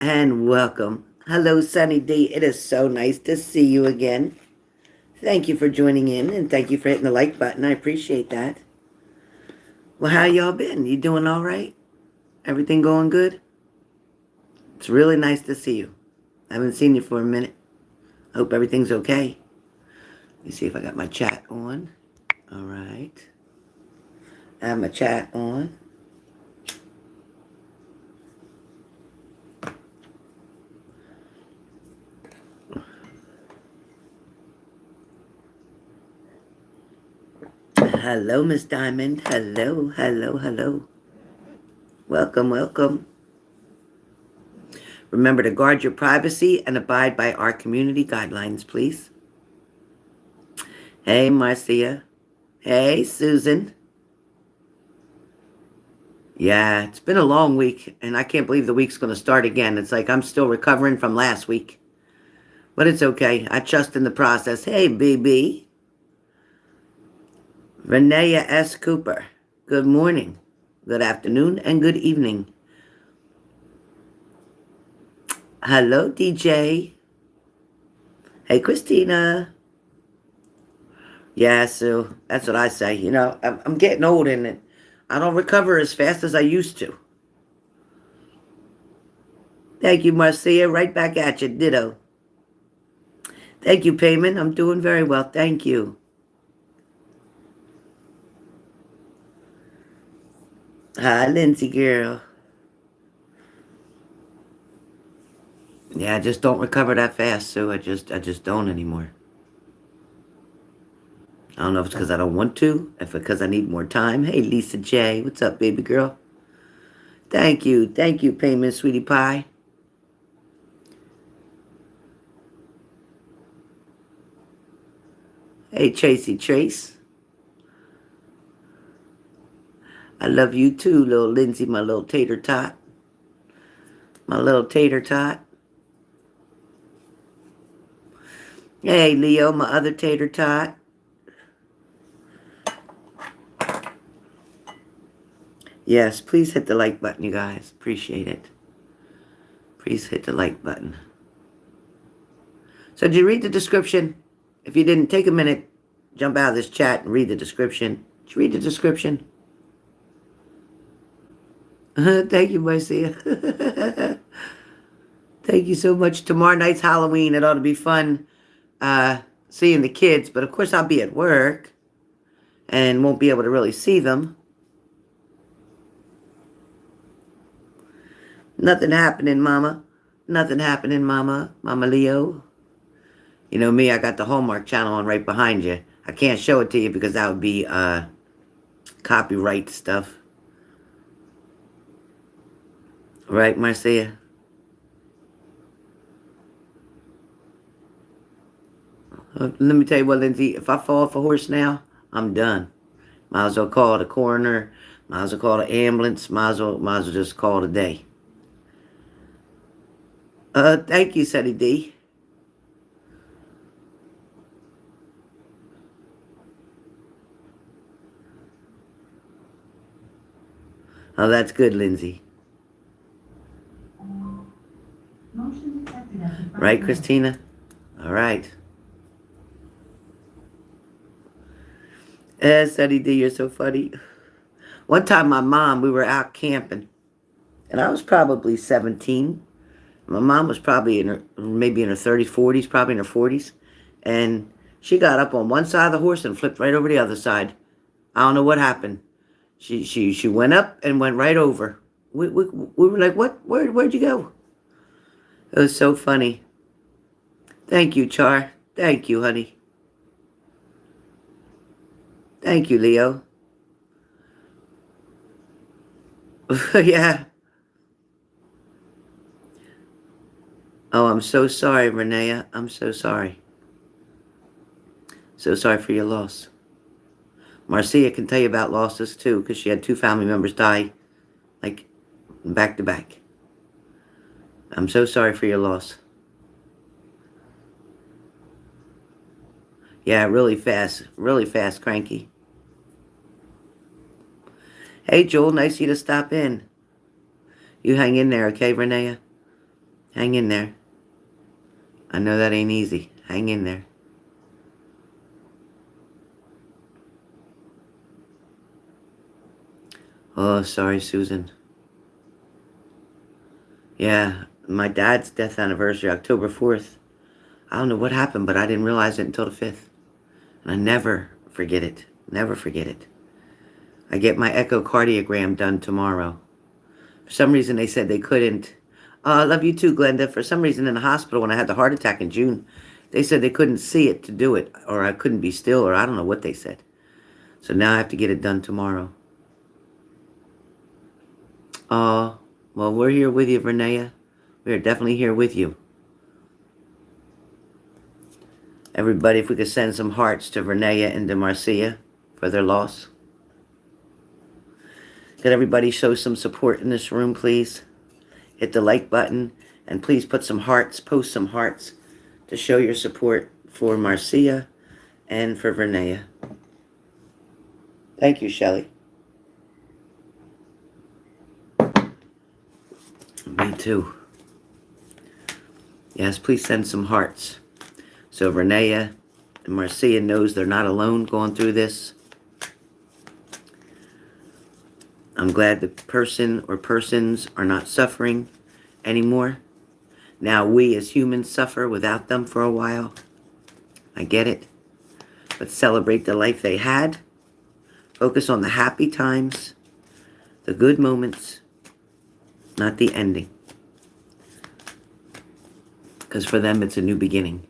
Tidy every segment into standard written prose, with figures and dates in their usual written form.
and welcome. Hello, Sunny D. It is so nice to see you again. Thank you for joining in and thank you for hitting the like button. I appreciate that. Well, how y'all been? You doing all right? Everything going good? It's really nice to see you. I haven't seen you for a minute. I hope everything's okay. Let me see if I got my chat on. All right. I have my chat on. Hello, Miss Diamond. Hello, hello, hello. Welcome, welcome. Remember to guard your privacy and abide by our community guidelines, please. Hey, Marcia. Hey, Susan. Yeah, it's been a long week, and I can't believe the week's going to start again. It's like I'm still recovering from last week. But it's okay. I trust in the process. Hey, BB. Renea S. Cooper. Good morning, good afternoon, and good evening. Hello, DJ. Hey, Christina. Yeah, Sue. That's what I say. You know, I'm getting old and I don't recover as fast as I used to. Thank you, Marcia. Right back at you. Ditto. Thank you, Payman. I'm doing very well. Thank you. Hi, Lindsay girl. Yeah, I just don't recover that fast, Sue. I just don't anymore. I don't know if it's because I don't want to, if it's because I need more time. Hey, Lisa J. What's up, baby girl? Thank you. Thank you, Payman, sweetie pie. Hey, Tracy Trace. I love you too, little Lindsay, my little tater tot. My little tater tot. Hey, Leo, my other tater tot. Yes, please hit the like button, you guys. Appreciate it. Please hit the like button. So did you read the description? If you didn't, take a minute, jump out of this chat and read the description. Did you read the description? Thank you, Marcia. Thank you so much. Tomorrow night's Halloween. It ought to be fun seeing the kids. But of course, I'll be at work and won't be able to really see them. Nothing happening, Mama. Nothing happening, Mama. Mama Leo. You know me, I got the Hallmark channel on right behind you. I can't show it to you because that would be copyright stuff. Right, Marcia? Let me tell you what, Lindsay. If I fall off a horse now, I'm done. Might as well call the coroner. Might as well call the ambulance. Might as well just call it a day. Thank you, Sunny D. Oh, that's good, Lindsay. Right, Christina? All right. Sunny D, you're so funny. One time my mom, we were out camping, and I was probably 17. My mom was probably maybe in her 30s, 40s, probably in her 40s. And she got up on one side of the horse and flipped right over the other side. I don't know what happened. She went up and went right over. We were like, what? Where'd you go? It was so funny. Thank you, Char. Thank you, honey. Thank you, Leo. Yeah. Oh, I'm so sorry, Renea. I'm so sorry. So sorry for your loss. Marcia can tell you about losses too, because she had two family members die, like, back to back. I'm so sorry for your loss. Yeah, really fast, cranky. Hey, Joel, nice of you to stop in. You hang in there, okay, Renea? Hang in there. I know that ain't easy. Hang in there. Oh, sorry, Susan. Yeah, my dad's death anniversary, October 4th. I don't know what happened, but I didn't realize it until the 5th. And I never forget it. Never forget it. I get my echocardiogram done tomorrow. For some reason, they said they couldn't. I love you too, Glenda. For some reason, in the hospital, when I had the heart attack in June, they said they couldn't see it to do it, or I couldn't be still, or I don't know what they said. So now I have to get it done tomorrow. Well, we're here with you, Vernea. We are definitely here with you. Everybody, if we could send some hearts to Vernea and to Marcia for their loss. Could everybody show some support in this room, please? Hit the like button, and please put some hearts, post some hearts to show your support for Marcia and for Vernea. Thank you, Shelley. Me too. Yes, please send some hearts. So Vernea and Marcia knows they're not alone going through this. I'm glad the person or persons are not suffering anymore. Now we as humans suffer without them for a while. I get it. But celebrate the life they had. Focus on the happy times, the good moments, not the ending. Because for them, it's a new beginning.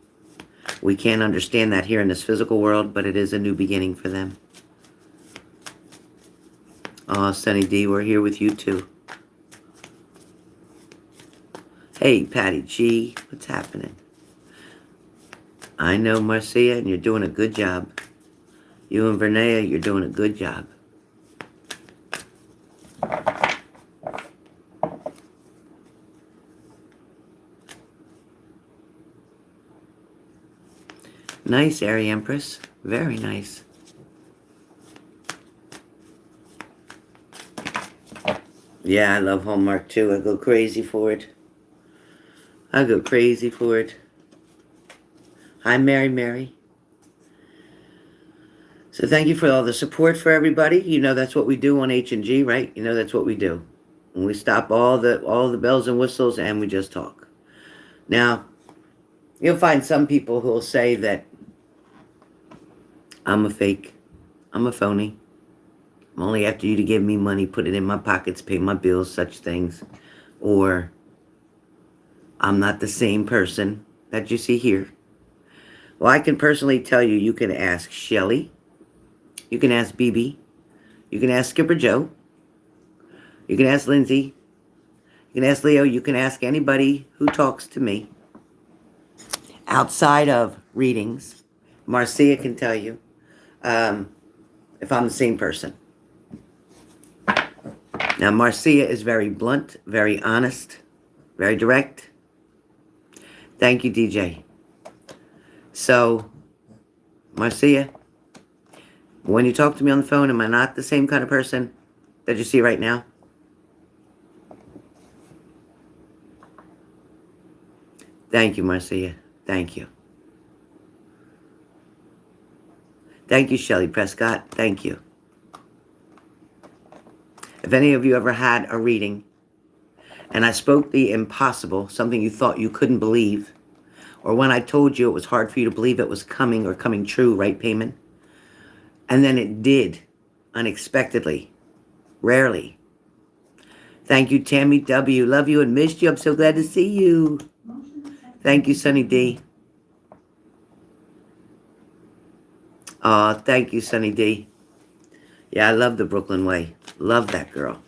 We can't understand that here in this physical world, but it is a new beginning for them. Oh, Sunny D, we're here with you too. Hey, Patty G, what's happening? I know, Marcia, and you're doing a good job. You and Vernea, you're doing a good job. Nice, Airy Empress. Very nice. Yeah, I love Hallmark too. I go crazy for it. I go crazy for it. Hi, Mary. So thank you for all the support for everybody. You know that's what we do on H&G, right? You know that's what we do. And we stop all the bells and whistles and we just talk. Now, you'll find some people who will say that I'm a fake. I'm a phony. I'm only after you to give me money, put it in my pockets, pay my bills, such things. Or I'm not the same person that you see here. Well, I can personally tell you, you can ask Shelly. You can ask BB. You can ask Skipper Joe. You can ask Lindsay. You can ask Leo. You can ask anybody who talks to me. Outside of readings, Marcia can tell you if I'm the same person. Now, Marcia is very blunt, very honest, very direct. Thank you, DJ. So, Marcia, when you talk to me on the phone, am I not the same kind of person that you see right now? Thank you, Marcia. Thank you. Thank you, Shelley Prescott. Thank you. If any of you ever had a reading and I spoke the impossible, something you thought you couldn't believe, or when I told you it was hard for you to believe it was coming or coming true, right, Payman? And then it did, unexpectedly, rarely. Thank you, Tammy W. Love you and missed you. I'm so glad to see you. Thank you, Sunny D. Thank you, Sunny D. Yeah, I love the Brooklyn way. Love that girl.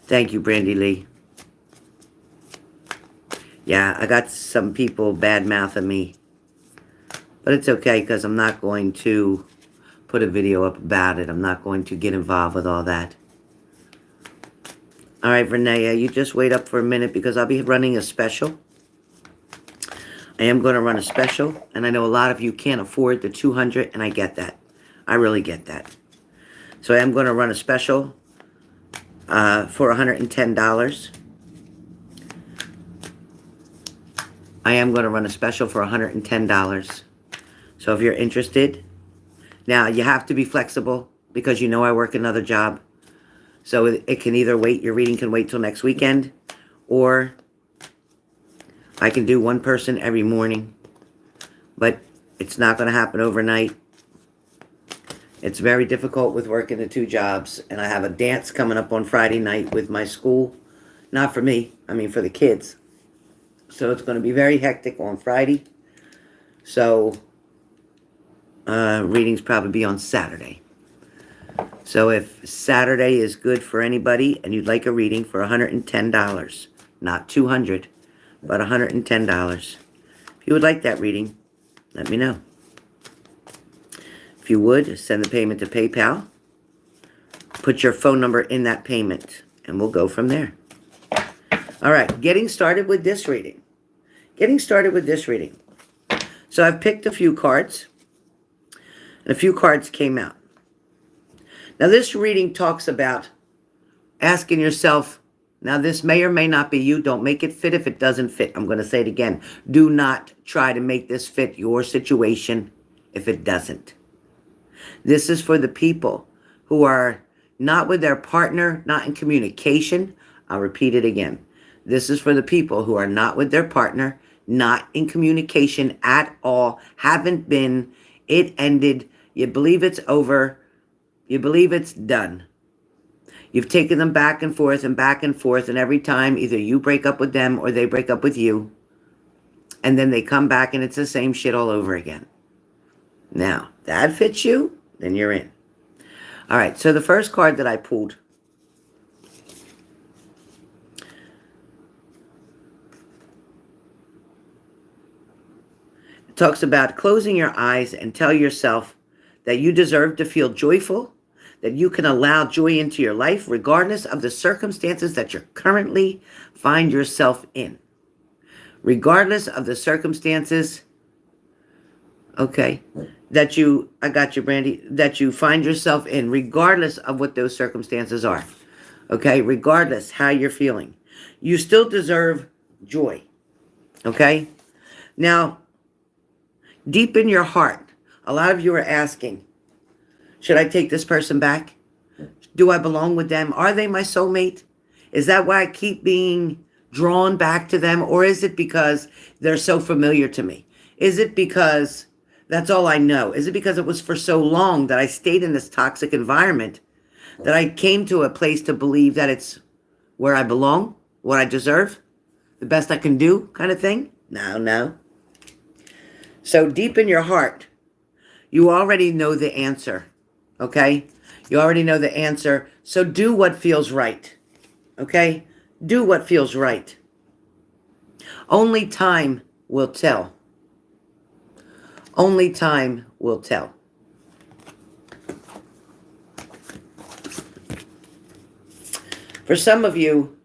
Thank you, Brandy Lee. Yeah, I got some people bad-mouthing me. But it's okay, because I'm not going to put a video up about it. I'm not going to get involved with all that. All right, Vernea, you just wait up for a minute, because I'll be running a special. I am going to run a special, and I know a lot of you can't afford the 200, and I get that. I really get that. So I am going to run a special for $110. I am going to run a special for $110. So if you're interested, now you have to be flexible because you know I work another job. So it can either wait, your reading can wait till next weekend, or I can do one person every morning. But it's not going to happen overnight. It's very difficult with working the two jobs. And I have a dance coming up on Friday night with my school. Not for me, I mean for the kids. So it's going to be very hectic on Friday. So readings probably be on Saturday. So if Saturday is good for anybody and you'd like a reading for $110, not $200, but $110. If you would like that reading, let me know. If you would, send the payment to PayPal. Put your phone number in that payment, and we'll go from there. All right, getting started with this reading. So I've picked a few cards, and a few cards came out. Now, this reading talks about asking yourself, now this may or may not be you. Don't make it fit if it doesn't fit. I'm going to say it again. Do not try to make this fit your situation if it doesn't. This is for the people who are not with their partner, not in communication. I'll repeat it again. This is for the people who are not with their partner, not in communication at all, haven't been, it ended, you believe it's over, you believe it's done. You've taken them back and forth, and every time either you break up with them or they break up with you, and then they come back and it's the same shit all over again. Now, that fits you, then you're in. All right, so the first card that I pulled, it talks about closing your eyes and tell yourself that you deserve to feel joyful, that you can allow joy into your life regardless of the circumstances that you currently find yourself in. Regardless of the circumstances, okay, I got you, Brandy, that you find yourself in, regardless of what those circumstances are. Okay, regardless how you're feeling. You still deserve joy. Okay? Now, deep in your heart, a lot of you are asking, should I take this person back? Do I belong with them? Are they my soulmate? Is that why I keep being drawn back to them? Or is it because they're so familiar to me? Is it because that's all I know? Is it because it was for so long that I stayed in this toxic environment that I came to a place to believe that it's where I belong, what I deserve, the best I can do kind of thing? No. So deep in your heart, you already know the answer. Okay? You already know the answer. So do what feels right. Okay? Do what feels right. Only time will tell. Only time will tell. For some of you,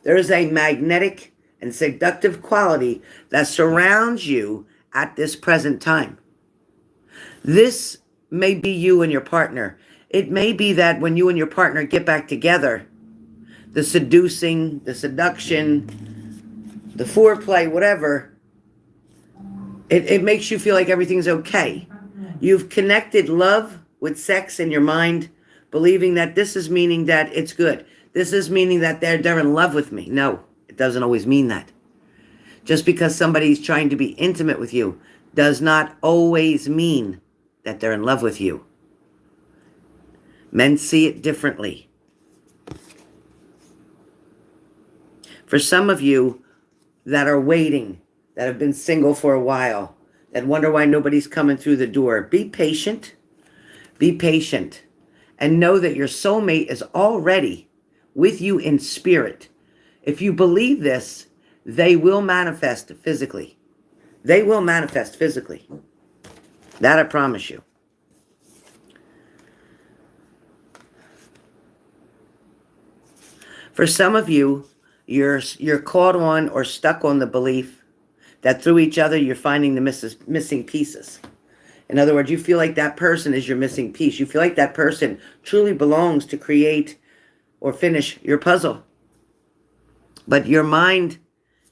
there is a magnetic and seductive quality that surrounds you at this present time. This may be you and your partner. It may be that when you and your partner get back together, the seducing, the seduction, the foreplay, whatever, it makes you feel like everything's okay. You've connected love with sex in your mind, believing that this is meaning that it's good. This is meaning that they're in love with me. No, it doesn't always mean that. Just because somebody's trying to be intimate with you does not always mean that they're in love with you. Men see it differently. For some of you that are waiting, that have been single for a while, that wonder why nobody's coming through the door, be patient. Be patient. And know that your soulmate is already with you in spirit. If you believe this, they will manifest physically. They will manifest physically. That I promise you. For some of you, you're caught on or stuck on the belief that through each other you're finding the missing pieces. In other words, you feel like that person is your missing piece. You feel like that person truly belongs to create or finish your puzzle. But your mind,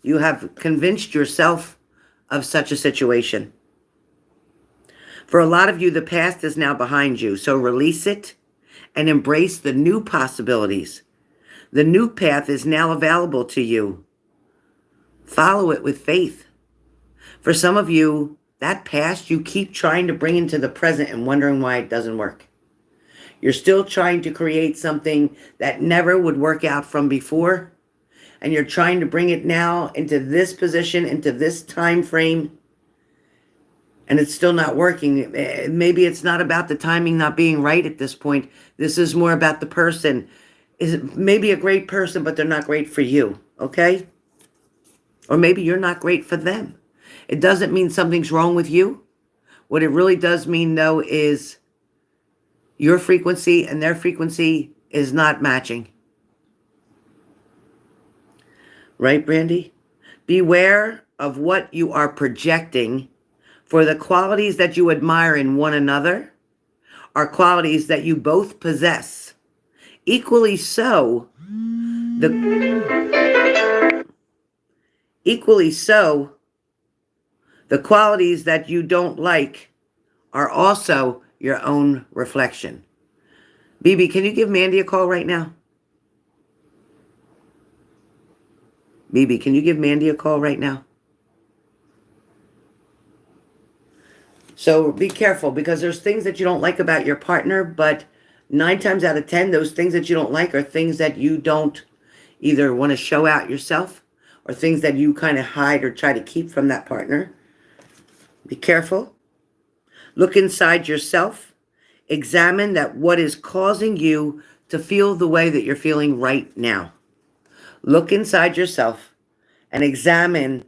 you have convinced yourself of such a situation. For a lot of you, the past is now behind you. So release it and embrace the new possibilities. The new path is now available to you. Follow it with faith. For some of you, that past you keep trying to bring into the present and wondering why it doesn't work. You're still trying to create something that never would work out from before. And you're trying to bring it now into this position, into this time frame. And it's still not working. Maybe it's not about the timing not being right at this point. This is more about the person. Is maybe a great person, but they're not great for you. Okay? Or maybe you're not great for them. It doesn't mean something's wrong with you. What it really does mean, though, is your frequency and their frequency is not matching. Right, Brandy? Beware of what you are projecting, for the qualities that you admire in one another are qualities that you both possess. Equally so, the qualities that you don't like are also your own reflection. BB, can you give Mandy a call right now? BB, can you give Mandy a call right now? So be careful, because there's things that you don't like about your partner, but 9 times out of 10, those things that you don't like are things that you don't either want to show out yourself or things that you kind of hide or try to keep from that partner. Be careful. Look inside yourself. Examine that what is causing you to feel the way that you're feeling right now. Look inside yourself and examine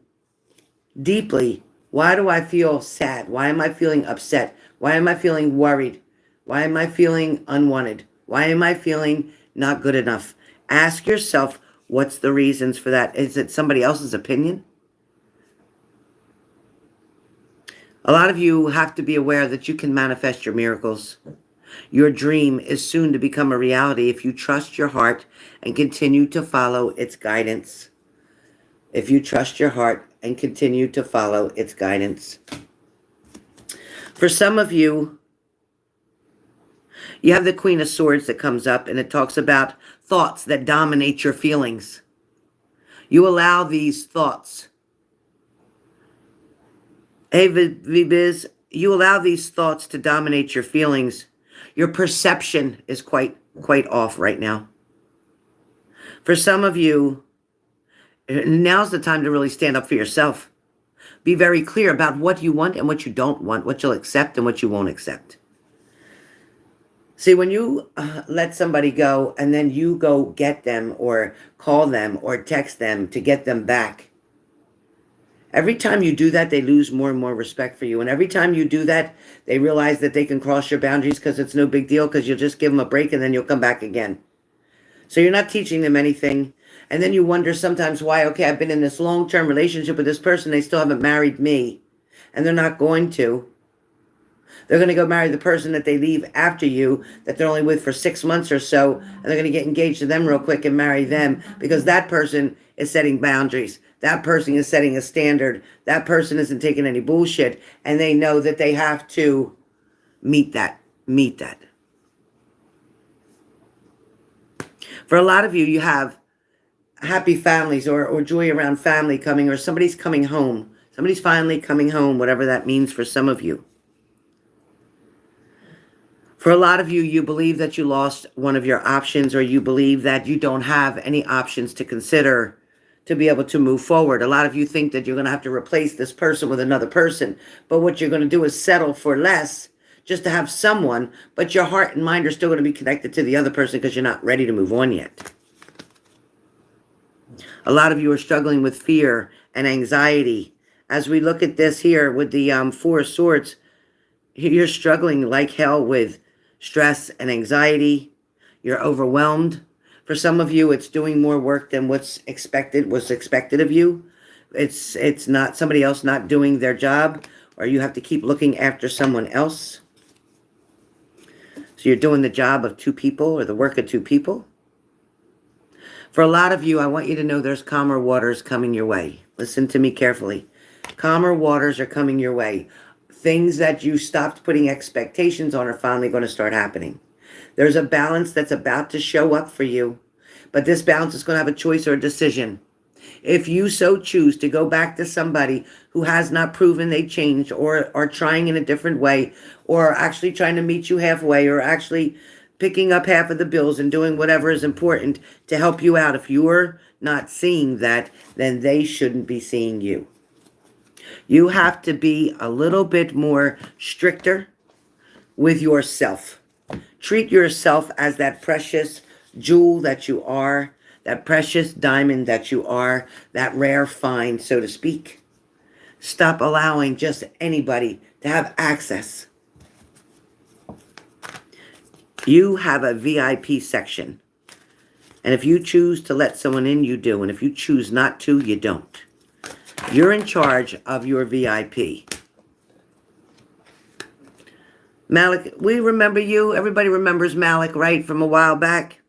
deeply. Why do I feel sad? Why am I feeling upset? Why am I feeling worried? Why am I feeling unwanted? Why am I feeling not good enough? Ask yourself, what's the reasons for that? Is it somebody else's opinion? A lot of you have to be aware that you can manifest your miracles. Your dream is soon to become a reality if you trust your heart and continue to follow its guidance. If you trust your heart and continue to follow its guidance. For some of you, you have the Queen of Swords that comes up, and it talks about thoughts that dominate your feelings. You allow these thoughts. Hey, Vibiz, you allow these thoughts to dominate your feelings. Your perception is quite off right now. For some of you, now's the time to really stand up for yourself. Be very clear about what you want and what you don't want, what you'll accept and what you won't accept. See, when you let somebody go and then you go get them or call them or text them to get them back, every time you do that, they lose more and more respect for you. And every time you do that, they realize that they can cross your boundaries because it's no big deal, because you'll just give them a break and then you'll come back again. So you're not teaching them anything. And then you wonder sometimes why, okay, I've been in this long-term relationship with this person, they still haven't married me. And they're not going to. They're going to go marry the person that they leave after you, that they're only with for 6 months or so, and they're going to get engaged to them real quick and marry them, because that person is setting boundaries. That person is setting a standard. That person isn't taking any bullshit, and they know that they have to meet that. For a lot of you, you have happy families or joy around family coming, or somebody's coming home. Somebody's finally coming home, whatever that means for some of you. For a lot of you, you believe that you lost one of your options, or you believe that you don't have any options to consider to be able to move forward. A lot of you think that you're going to have to replace this person with another person, but what you're going to do is settle for less just to have someone, but your heart and mind are still going to be connected to the other person because you're not ready to move on yet. A lot of you are struggling with fear and anxiety. As we look at this here with the Four of Swords, you're struggling like hell with stress and anxiety. You're overwhelmed. For some of you, it's doing more work than was expected of you. It's not somebody else not doing their job, or you have to keep looking after someone else. So you're doing the job of 2 people, or the work of 2 people. For a lot of you, I want you to know there's calmer waters coming your way. Listen to me carefully. Calmer waters are coming your way. Things that you stopped putting expectations on are finally going to start happening. There's a balance that's about to show up for you, but this balance is going to have a choice or a decision. If you so choose to go back to somebody who has not proven they changed, or are trying in a different way, or are actually trying to meet you halfway, or actually picking up half of the bills and doing whatever is important to help you out, if you're not seeing that, then they shouldn't be seeing you. You have to be a little bit more stricter with yourself. Treat yourself as that precious jewel that you are, that precious diamond that you are, that rare find, so to speak. Stop allowing just anybody to have access. You have a VIP section. And if you choose to let someone in, you do. And if you choose not to, you don't. You're in charge of your VIP. Malik, we remember you. Everybody remembers Malik, right, from a while back?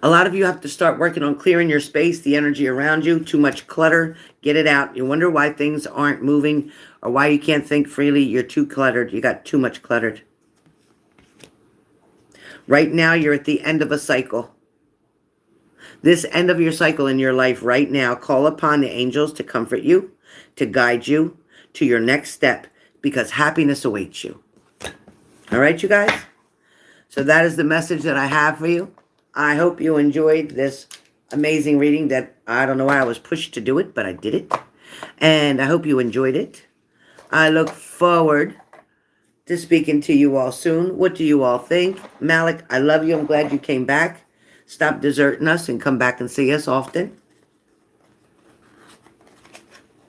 A lot of you have to start working on clearing your space, the energy around you. Too much clutter. Get it out. You wonder why things aren't moving or why you can't think freely. You're too cluttered. You got too much cluttered. Right now, you're at the end of a cycle. This end of your cycle in your life right now, call upon the angels to comfort you, to guide you to your next step, because happiness awaits you. All right, you guys? So that is the message that I have for you. I hope you enjoyed this amazing reading that I don't know why I was pushed to do it, but I did it. And I hope you enjoyed it. I look forward to speaking to you all soon. What do you all think? Malik, I love you. I'm glad you came back. Stop deserting us and come back and see us often.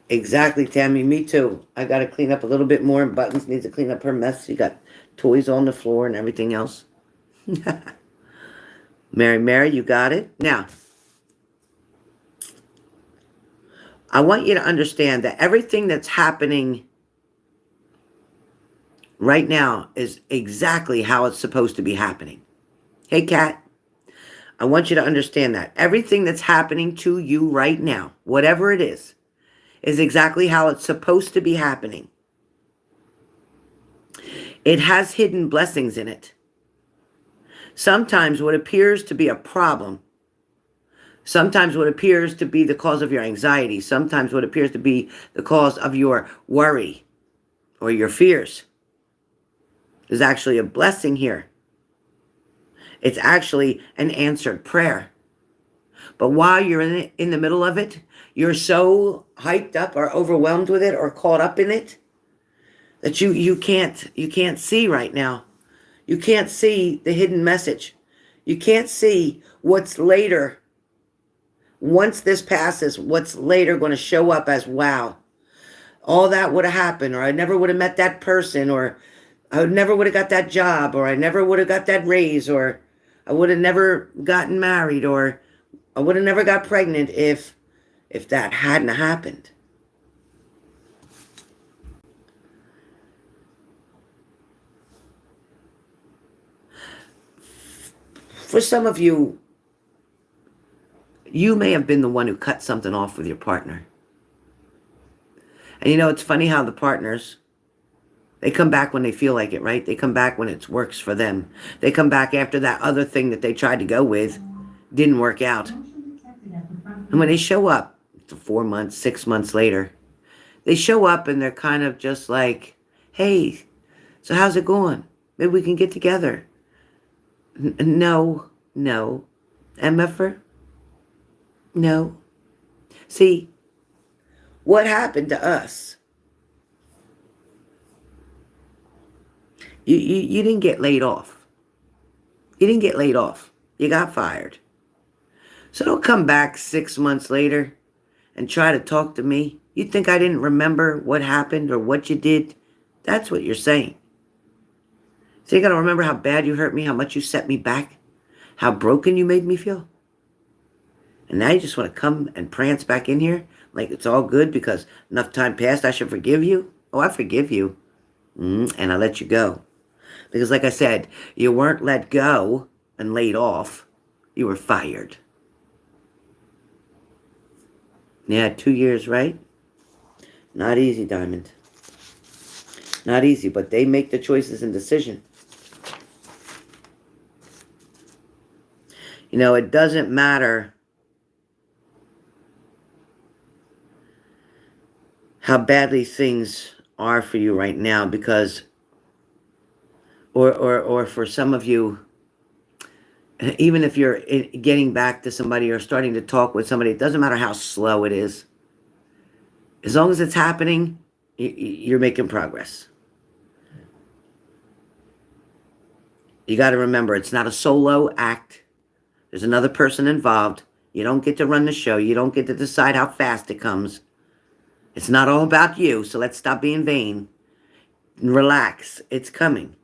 Exactly, Tammy. Me too. I got to clean up a little bit more. Buttons needs to clean up her mess. She got toys on the floor and everything else. Mary, you got it? Now, I want you to understand that everything that's happening right now is exactly how it's supposed to be happening. Hey, Kat, I want you to understand that. Everything that's happening to you right now, whatever it is exactly how it's supposed to be happening. It has hidden blessings in it. Sometimes what appears to be a problem, sometimes what appears to be the cause of your anxiety, sometimes what appears to be the cause of your worry or your fears, is actually a blessing here. It's actually an answered prayer. But while you're in the middle of it, you're so hyped up or overwhelmed with it or caught up in it that you can't see right now. You can't see the hidden message. You can't see what's later. Once this passes, what's later going to show up as, wow, all that would have happened, or I never would have met that person, or I never would have got that job, or I never would have got that raise, or I would have never gotten married, or I would have never got pregnant if that hadn't happened. For some of you, you may have been the one who cut something off with your partner. And you know, it's funny how the partners, they come back when they feel like it, right? They come back when it works for them. They come back after that other thing that they tried to go with didn't work out. And when they show up, 4 months, 6 months later, they show up and they're kind of just like, hey, so how's it going? Maybe we can get together. No. MFer? No. See, what happened to us? You didn't get laid off. You didn't get laid off. You got fired. So don't come back 6 months later and try to talk to me. You think I didn't remember what happened or what you did? That's what you're saying. So you got to remember how bad you hurt me, how much you set me back, how broken you made me feel. And now you just want to come and prance back in here like it's all good because enough time passed, I should forgive you? Oh, I forgive you. And I let you go. Because like I said, you weren't let go and laid off. You were fired. Yeah, 2 years, right? Not easy, Diamond. Not easy, but they make the choices and decision. You know, it doesn't matter how badly things are for you right now, because, or for some of you, even if you're getting back to somebody or starting to talk with somebody, it doesn't matter how slow it is. As long as it's happening, you're making progress. You got to remember, it's not a solo act. There's another person involved. You don't get to run the show. You don't get to decide how fast it comes. It's not all about you, so let's stop being vain. Relax. It's coming.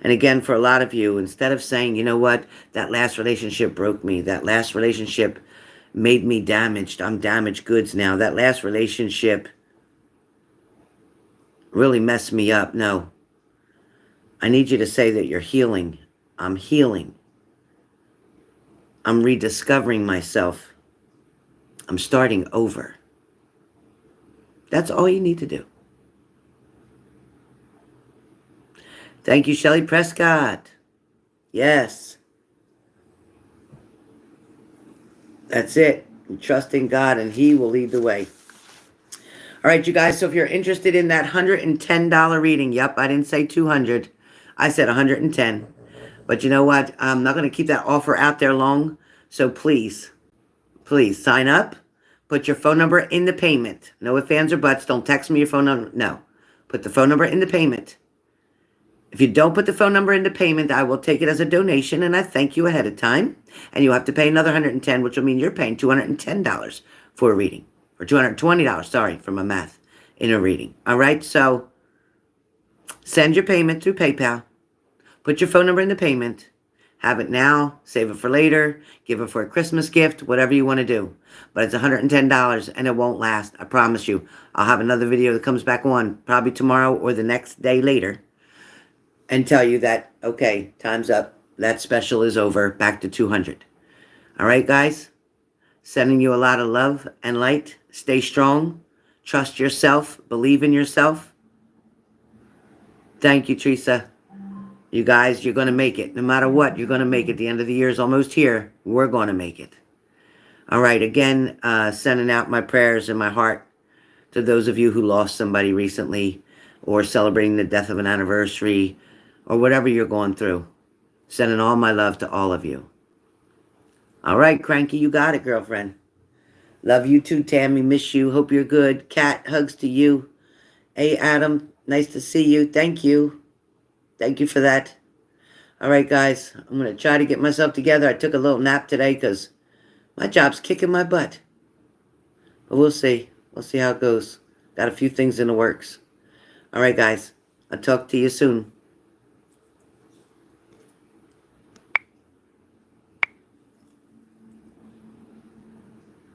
And again, for a lot of you, instead of saying, you know what, that last relationship broke me. That last relationship made me damaged. I'm damaged goods now. That last relationship really messed me up. No. I need you to say that you're healing. I'm healing. I'm rediscovering myself. I'm starting over. That's all you need to do. Thank you, Shelley Prescott. Yes. That's it. Trust in God and He will lead the way. All right, you guys. So if you're interested in that $110 reading, yep, I didn't say 200. I said 110. But you know what? I'm not going to keep that offer out there long. So please sign up. Put your phone number in the payment. No ifs, ands, or buts. Don't text me your phone number. No. Put the phone number in the payment. If you don't put the phone number in the payment, I will take it as a donation, and I thank you ahead of time. And you have to pay another $110, which will mean you're paying $210 for a reading. Or $220, sorry, for my math, in a reading. All right? So send your payment through PayPal. Put your phone number in the payment. Have it now. Save it for later. Give it for a Christmas gift. Whatever you want to do. But it's $110, and it won't last. I promise you. I'll have another video that comes back on probably tomorrow or the next day later, and tell you that, okay, time's up. That special is over. Back to 200. All right, guys? Sending you a lot of love and light. Stay strong. Trust yourself. Believe in yourself. Thank you, Teresa. You guys, you're going to make it. No matter what, you're going to make it. The end of the year is almost here. We're going to make it. All right, again, sending out my prayers and my heart to those of you who lost somebody recently or celebrating the death of an anniversary or whatever you're going through. Sending all my love to all of you. All right, Cranky, you got it, girlfriend. Love you too, Tammy. Miss you. Hope you're good. Kat, hugs to you. Hey, Adam, nice to see you. Thank you. Thank you for that. All right, guys, I'm going to try to get myself together. I took a little nap today because my job's kicking my butt. But we'll see. We'll see how it goes. Got a few things in the works. All right, guys. I'll talk to you soon.